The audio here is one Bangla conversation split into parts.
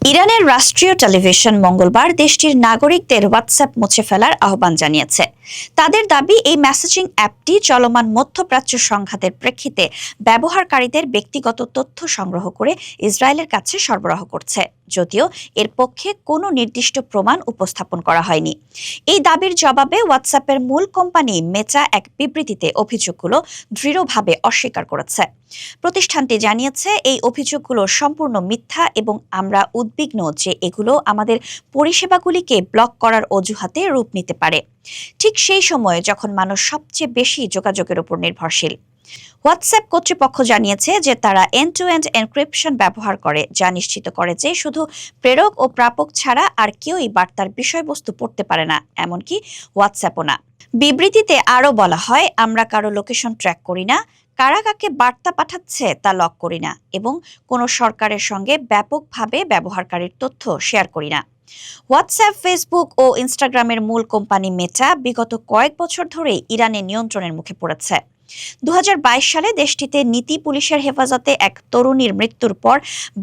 ইরানের রাষ্ট্রীয় টেলিভিশন মঙ্গলবার দেশটির নাগরিকদের হোয়াটসঅ্যাপ মুছে ফেলার আহ্বান জানিয়েছে। তাদের দাবি, এই মেসেজিং অ্যাপটি চলমান মধ্যপ্রাচ্য সংঘাতের প্রেক্ষিতে ব্যবহারকারীদের ব্যক্তিগত তথ্য সংগ্রহ করে ইসরায়েলের কাছে সরবরাহ করছে, যদিও এর পক্ষে কোনো নির্দিষ্ট প্রমাণ উপস্থাপন করা হয়নি। এই দাবির জবাবে হোয়াটসঅ্যাপের মূল কোম্পানি মেটা এক বিবৃতিতে অভিযোগগুলো দৃঢ়ভাবে অস্বীকার করেছে। প্রতিষ্ঠানটি জানিয়েছে, এই অভিযোগগুলো সম্পূর্ণ মিথ্যা এবং আমরা উদ্বিগ্ন যে এগুলো আমাদের পরিষেবাগুলিকে ব্লক করার অজুহাতে রূপ নিতে পারে, ঠিক সেই সময়ে যখন মানুষ সবচেয়ে বেশি যোগাযোগের উপর নির্ভরশীল। হোয়াটসঅ্যাপ কর্তৃপক্ষ জানিয়েছে যে তারা এন্ড টু এন্ড এনক্রিপশন ব্যবহার করে, যা নিশ্চিত করে যে শুধু প্রেরক ও প্রাপক ছাড়া আর কেউই বার্তার বিষয়বস্তু পড়তে পারে না, এমনকি হোয়াটসঅ্যাপও না। বিবৃতিতে আরও বলা হয়, আমরা কারো লোকেশন ট্র্যাক করি না, কারা কাকে বার্তা পাঠাচ্ছে তা লক করি না এবং কোনো সরকারের সঙ্গে ব্যাপকভাবে ব্যবহারকারীর তথ্য শেয়ার করি না। হোয়াটসঅ্যাপ, ফেসবুক ও ইনস্টাগ্রামের মূল কোম্পানি মেটা বিগত কয়েক বছর ধরেই ইরানের নিয়ন্ত্রণের মুখে পড়েছে। 2022 সালে দেশটিতে নীতি পুলিশের হেফাজতে এক তরুণীর মৃত্যুর পর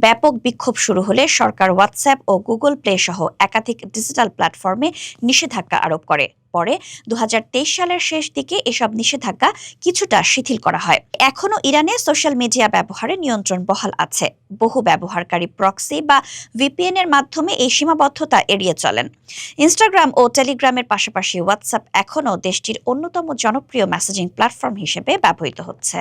ব্যাপক বিক্ষোভ শুরু হলে সরকার হোয়াটসঅ্যাপ ও গুগল প্লে সহ একাধিক ডিজিটাল প্ল্যাটফর্মে নিষেধাজ্ঞা আরোপ করে। পরে 2023 সালের শেষ দিকে এসব নিষেধাজ্ঞা কিছুটা শিথিল করা হয়। এখনও ইরানে সোশ্যাল মিডিয়া ব্যবহারে নিয়ন্ত্রণ বহাল আছে। বহু ব্যবহারকারী প্রক্সি বা ভিপিএন এর মাধ্যমে এই সীমাবদ্ধতা এড়িয়ে চলেন। ইনস্টাগ্রাম ও টেলিগ্রামের পাশাপাশি হোয়াটসঅ্যাপ এখনও দেশটির অন্যতম জনপ্রিয় মেসেজিং প্ল্যাটফর্ম হিসেবে ব্যবহৃত হচ্ছে।